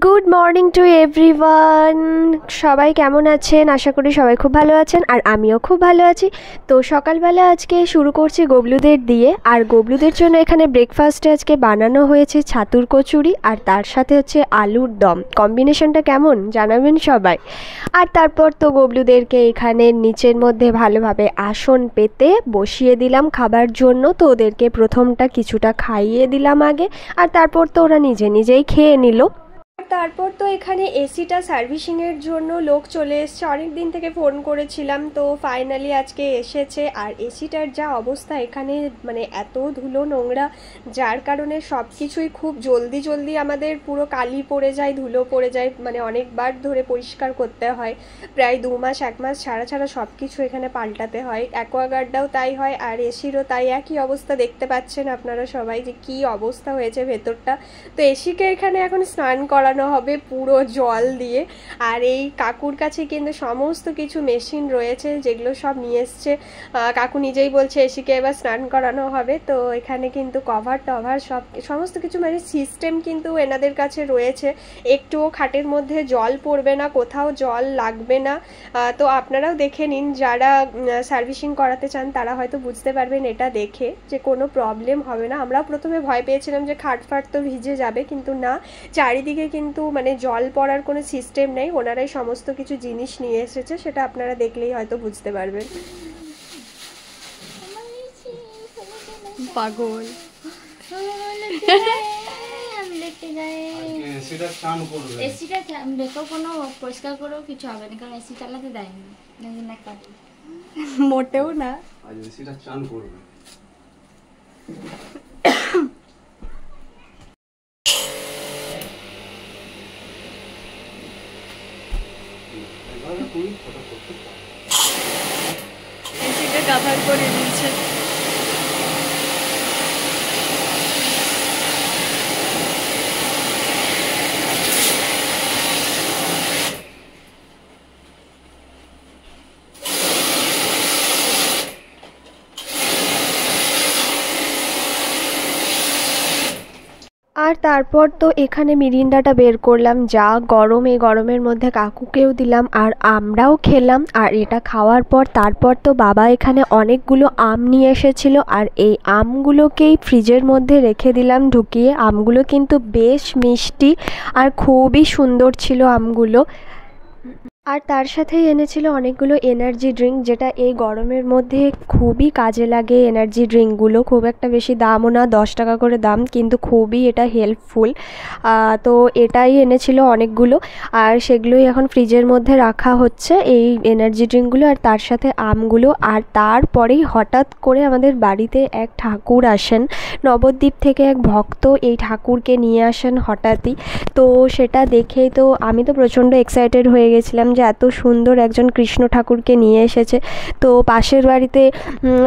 Good morning to everyone. সবাই কেমন আছেন? আশা করি সবাই খুব ভালো আছেন, আর আমিও খুব ভালো আছি। তো সকালবেলা আজকে শুরু করছি গবলুদের দিয়ে, আর গবলুদের জন্য এখানে ব্রেকফাস্টে আজকে বানানো হয়েছে ছাতুর কচুরি, আর তার সাথে হচ্ছে আলুর দম। কম্বিনেশনটা কেমন জানাবেন সবাই। আর তারপর তো গবলুদেরকে এখানে নিচের মধ্যে ভালোভাবে আসন পেতে বসিয়ে দিলাম খাবার জন্য। তো ওদেরকে প্রথমটা কিছুটা খাইয়ে দিলাম আগে, আর তারপর তো ওরা নিজে নিজেই খেয়ে নিল। তারপর তো এখানে এসিটা সার্ভিসিংয়ের জন্য লোক চলে এসছে। অনেক দিন থেকে ফোন করেছিলাম, তো ফাইনালি আজকে এসেছে। আর এসিটার যা অবস্থা এখানে, মানে এত ধুলো নোংরা, যার কারণে সব কিছুই খুব জলদি জলদি আমাদের পুরো কালি পড়ে যায়, ধুলো পড়ে যায়, মানে অনেকবার ধরে পরিষ্কার করতে হয়। প্রায় 2 মাস 1 মাস ছাড়া ছাড়া সব কিছু এখানে পাল্টাতে হয়। অ্যাকোয়াগার্ডটাও তাই হয়, আর এসিরও তাই একই অবস্থা। দেখতে পাচ্ছেন আপনারা সবাই যে কী অবস্থা হয়েছে ভেতরটা। তো এসিকে এখানে এখন স্নান করানো হবে পুরো জল দিয়ে। আর এই কাকুর কাছে কিন্তু সমস্ত কিছু মেশিন রয়েছে, যেগুলো সব নিয়ে এসছে। কাকু নিজেই বলছে এসিকে এবার স্নান করানো হবে। তো এখানে কিন্তু কভার টভার সমস্ত কিছু, মানে সিস্টেম কিন্তু এনাদের কাছে রয়েছে। একটুও খাটের মধ্যে জল পড়বে না, কোথাও জল লাগবে না। তো আপনারাও দেখে নিন, যারা সার্ভিসিং করাতে চান তারা হয়তো বুঝতে পারবেন এটা দেখে যে কোনো প্রবলেম হবে না। আমরাও প্রথমে ভয় পেয়েছিলাম যে খাট ফাট তো ভিজে যাবে, কিন্তু না, চারিদিকে কিন্তু মানে জল পড়ার কোনো সিস্টেম নেই। ওনারাই সমস্ত কিছু জিনিস নিয়ে এসেছে, সেটা আপনারা দেখলেই হয়তো বুঝতে পারবেন। পাগল এসিটা দেখো, কোনো পরিষ্কার করেও কিছু হবে না, কারণ এসি চালাতে দেয়নি মোটেও না। এসিটা চান করবে। এসিটা কভার করে দিয়েছে। আর তারপর তো এখানে মিরিন্ডাটা বের করলাম। যা গরম, এই গরমের মধ্যে কাকুকেও দিলাম আর আমরাও খেলাম। আর এটা খাওয়ার পর তারপর তো বাবা এখানে অনেকগুলো আম নিয়ে এসেছিল, আর এই আমগুলোকেই ফ্রিজের মধ্যে রেখে দিলাম ঢুকিয়ে। আমগুলো কিন্তু বেশ মিষ্টি আর খুবই সুন্দর ছিল আমগুলো। আর তার সাথেই এনেছিল অনেকগুলো এনার্জি ড্রিঙ্ক, যেটা এই গরমের মধ্যে খুবই কাজে লাগে। এনার্জি ড্রিঙ্কগুলো খুব একটা বেশি দামও না, 10 টাকা করে দাম, কিন্তু খুবই এটা হেল্পফুল। তো এটাই এনেছিল অনেকগুলো, আর সেগুলোই এখন ফ্রিজের মধ্যে রাখা হচ্ছে, এই এনার্জি ড্রিঙ্কগুলো আর তার সাথে আমগুলো। আর তারপরেই হঠাৎ করে আমাদের বাড়িতে এক ঠাকুর আসেন, নবদ্বীপ থেকে এক ভক্ত এই ঠাকুরকে নিয়ে আসেন হঠাৎই। তো সেটা দেখেই তো আমি তো প্রচণ্ড এক্সাইটেড হয়ে গেছিলাম যে এত সুন্দর একজন কৃষ্ণ ঠাকুরকে নিয়ে এসেছে। তো পাশের বাড়িতে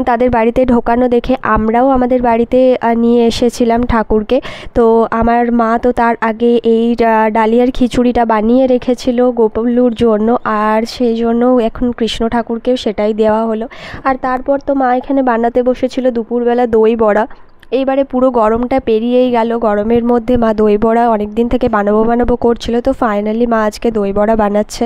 তাদের বাড়িতে ঢোকানো দেখে আমরাও আমাদের বাড়িতে নিয়ে এসেছিলাম ঠাকুরকে। তো আমার মা তো তার আগে এই ডালিয়ার খিচুড়িটা বানিয়ে রেখেছিল গোপলুর জন্য, আর সেই জন্য এখন কৃষ্ণ ঠাকুরকেও সেটাই দেওয়া হলো। আর তারপর তো মা এখানে বানাতে বসেছিল দুপুরবেলা দই বড়া। এইবারে পুরো গরমটা পেরিয়েই গেল, গরমের মধ্যে মা দই বড়া অনেক দিন থেকে বানাবো করছিল। তো ফাইনালি মা আজকে দই বড়া বানাচ্ছে,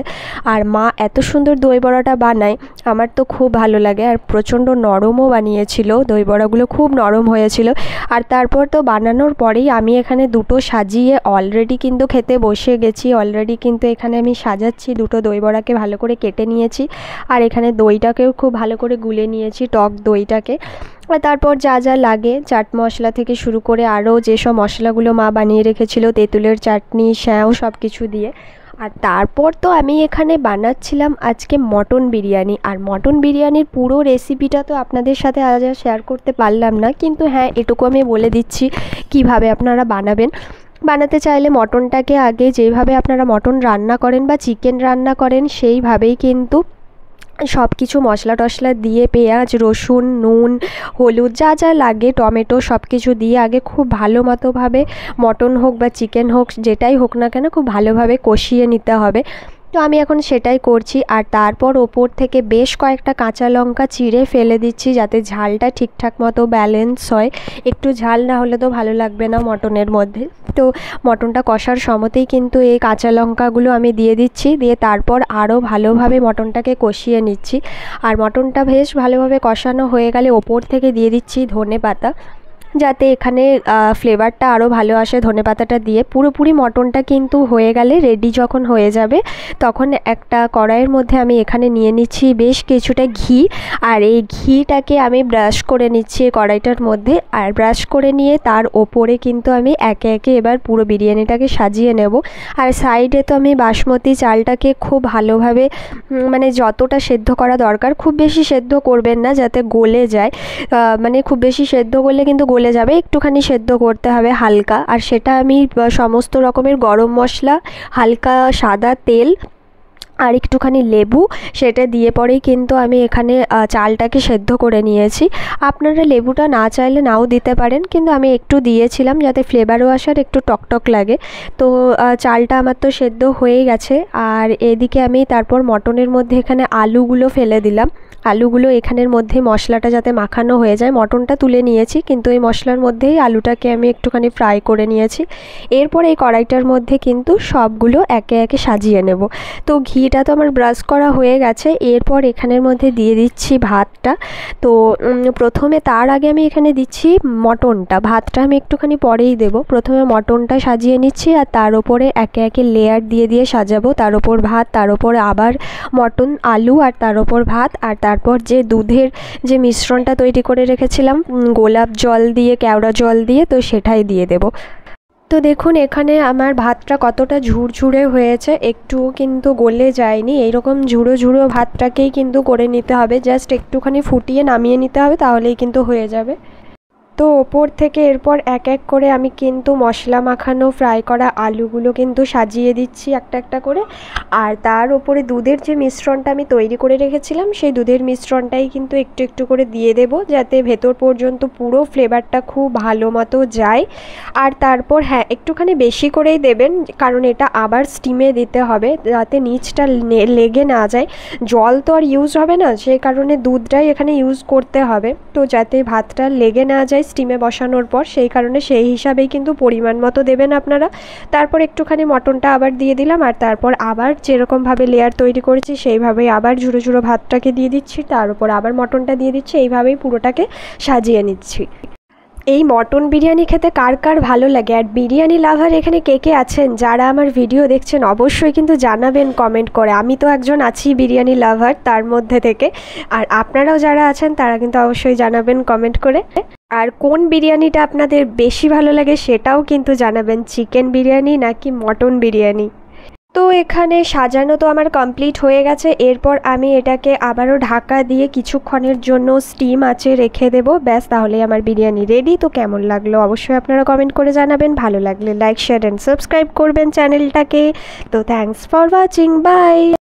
আর মা এত সুন্দর দই বড়াটা বানায়, আমার তো খুব ভালো লাগে। আর প্রচণ্ড নরমও বানিয়েছিল, দই বড়াগুলো খুব নরম হয়েছিল। আর তারপর তো বানানোর পরেই আমি এখানে দুটো সাজিয়ে অলরেডি কিন্তু খেতে বসে গেছি। অলরেডি কিন্তু এখানে আমি সাজাচ্ছি, দুটো দই বড়াকে ভালো করে কেটে নিয়েছি, আর এখানে দইটাকেও খুব ভালো করে গুলে নিয়েছি, টক দইটাকে। আর তারপর যা যা লাগে, চাট মশলা থেকে শুরু করে আরও যেসব মশলাগুলো মা বানিয়ে রেখেছিল, তেঁতুলের চাটনি, স্যাঁও, সব কিছু দিয়ে। আর তারপর তো আমি এখানে বানাচ্ছিলাম আজকে মটন বিরিয়ানি। আর মটন বিরিয়ানির পুরো রেসিপিটা তো আপনাদের সাথে আজ আর শেয়ার করতে পারলাম না, কিন্তু হ্যাঁ, এটুকু আমি বলে দিচ্ছি কিভাবে আপনারা বানাবেন। বানাতে চাইলে মটনটাকে আগে যেভাবে আপনারা মটন রান্না করেন বা চিকেন রান্না করেন সেইভাবেই কিন্তু সব কিছু মশলা টশলা দিয়ে, পেঁয়াজ, রসুন, নুন, হলুদ, যা যা লাগে, টমেটো, সব কিছু দিয়ে আগে খুব ভালো মতোভাবে মটন হোক বা চিকেন হোক, যেটাই হোক না কেন, খুব ভালোভাবে কষিয়ে নিতে হবে। তো আমি এখন সেটাই করছি। আর তারপর ওপর থেকে বেশ কয়েকটা কাঁচা লঙ্কা চিড়ে ফেলে দিচ্ছি যাতে ঝালটা ঠিকঠাক মতো ব্যালেন্স হয়। একটু ঝাল না হলে তো ভালো লাগবে না মটনের মধ্যে। তো মটনটা কষার সময়তেই কিন্তু এই কাঁচা লঙ্কাগুলো আমি দিয়ে দিচ্ছি, দিয়ে তারপর আরও ভালোভাবে মটনটাকে কষিয়ে নিচ্ছি। আর মটনটা বেশ ভালোভাবে কষানো হয়ে গেলে ওপর থেকে দিয়ে দিচ্ছি ধনেপাতা, যাতে এখানে ফ্লেভারটা আরও ভালো আসে ধনেপাতাটা দিয়ে। পুরোপুরি মটনটা কিন্তু হয়ে গেলে রেডি যখন হয়ে যাবে তখন একটা কড়াইয়ের মধ্যে আমি এখানে নিয়ে নিচ্ছি বেশ কিছুটা ঘি। আর এই ঘিটাকে আমি ব্রাশ করে নিচ্ছি এই কড়াইটার মধ্যে। আর ব্রাশ করে নিয়ে তার ওপরে কিন্তু আমি একে একে এবার পুরো বিরিয়ানিটাকে সাজিয়ে নেব। আর সাইডে তো আমি বাসমতি চালটাকে খুব ভালোভাবে মানে যতটা সেদ্ধ করা দরকার, খুব বেশি সেদ্ধ করবেন না যাতে গলে যায়। মানে খুব বেশি সেদ্ধ করলে কিন্তু গলে যাবে, একটুখানি সেদ্ধ করতে হবে হালকা। আর সেটা আমি সমস্ত রকমের গরম মশলা, হালকা সাদা তেল আর একটুখানি লেবু সেটা দিয়ে পরেই কিন্তু আমি এখানে চালটাকে সেদ্ধ করে নিয়েছি। আপনারা লেবুটা না চাইলে নাও দিতে পারেন, কিন্তু আমি একটু দিয়েছিলাম যাতে ফ্লেভারও আসার একটু টকটক লাগে। তো চালটা আমার তো সেদ্ধ হয়েই গেছে। আর এদিকে আমি তারপর মটনের মধ্যে এখানে আলুগুলো ফেলে দিলাম। আলুগুলো এখানের মধ্যে মশলাটা যাতে মাখানো হয়ে যায়, মটনটা তুলে নিয়েছি কিন্তু এই মশলার মধ্যেই আলুটাকে আমি একটুখানি ফ্রাই করে নিয়েছি। এরপর এই কড়াইটার মধ্যে কিন্তু সবগুলো একে একে সাজিয়ে নেব। তো ঘিটা তো আমার ব্রাশ করা হয়ে গেছে। এরপর এখানের মধ্যে দিয়ে দিচ্ছি ভাতটা। তো প্রথমে তার আগে আমি এখানে দিচ্ছি মটনটা, ভাতটা আমি একটুখানি পরেই দেব। প্রথমে মটনটা সাজিয়ে নিচ্ছি আর তার ওপরে একে একে লেয়ার দিয়ে দিয়ে সাজাবো। তার ওপর ভাত, তার ওপর আবার মটন, আলু, আর তার ওপর ভাত। আর তারপর যে দুধের যে মিশ্রণটা তৈরি করে রেখেছিলাম গোলাপ জল দিয়ে, কেওড়া জল দিয়ে, তো সেটাই দিয়ে দেব। তো দেখুন এখানে আমার ভাতটা কতটা ঝুরঝুরে হয়েছে, একটুও কিন্তু গলে যায়নি। এইরকম ঝুড়ো ঝুড়ো ভাতটাকেই কিন্তু করে নিতে হবে, জাস্ট একটুখানি ফুটিয়ে নামিয়ে নিতে হবে, তাহলেই কিন্তু হয়ে যাবে। তো ওপর থেকে এরপর এক এক করে আমি কিন্তু মশলা মাখানো ফ্রাই করা আলুগুলো কিন্তু সাজিয়ে দিচ্ছি একটা একটা করে। আর তার ওপরে দুধের যে মিশ্রণটা আমি তৈরি করে রেখেছিলাম সেই দুধের মিশ্রণটাই কিন্তু একটু একটু করে দিয়ে দেব, যাতে ভেতর পর্যন্ত পুরো ফ্লেভারটা খুব ভালো মতো যায়। আর তারপর হ্যাঁ, একটুখানি বেশি করেই দেবেন, কারণ এটা আবার স্টিমে দিতে হবে যাতে নিচটা লেগে না যায়। জল তো আর ইউজ হবে না, সেই কারণে দুধটাই এখানে ইউজ করতে হবে। তো যাতে ভাতটা লেগে না যায় স্টিমে বসানোর পর, সেই কারণে সেই হিসাবেই কিন্তু পরিমাণ মতো দেবেন আপনারা। তারপর একটুখানি মটনটা আবার দিয়ে দিলাম। আর তারপর আবার যেরকমভাবে লেয়ার তৈরি করেছি সেইভাবেই আবার ঝুড়ো ঝুড়ো ভাতটাকে দিয়ে দিচ্ছি, তার উপর আবার মটনটা দিয়ে দিচ্ছি। এইভাবেই পুরোটাকে সাজিয়ে নিচ্ছি। এই মটন বিরিয়ানি খেতে কার কার ভালো লাগে, আর বিরিয়ানি লাভার এখানে কে কে আছেন যারা আমার ভিডিও দেখছেন অবশ্যই কিন্তু জানাবেন কমেন্ট করে। আমি তো একজন আছি বিরিয়ানি লাভার তার মধ্যে থেকে, আর আপনারাও যারা আছেন তারা কিন্তু অবশ্যই জানাবেন কমেন্ট করে। আর কোন বিরিয়ানিটা আপনাদের বেশি ভালো লাগে সেটাও কিন্তু জানাবেন, চিকেন বিরিয়ানি নাকি মটন বিরিয়ানি। তো এখানে সাজানো তো আমার কমপ্লিট হয়ে গেছে। এরপর আমি এটাকে আবারও ঢাকা দিয়ে কিছুক্ষণের জন্য স্টিম আঁচে রেখে দেব, ব্যাস তাহলেই আমার বিরিয়ানি রেডি। তো কেমন লাগলো অবশ্যই আপনারা কমেন্ট করে জানাবেন, ভালো লাগলে লাইক শেয়ার অ্যান্ড সাবস্ক্রাইব করবেন চ্যানেলটাকে। তো থ্যাঙ্কস ফর ওয়াচিং, বাই।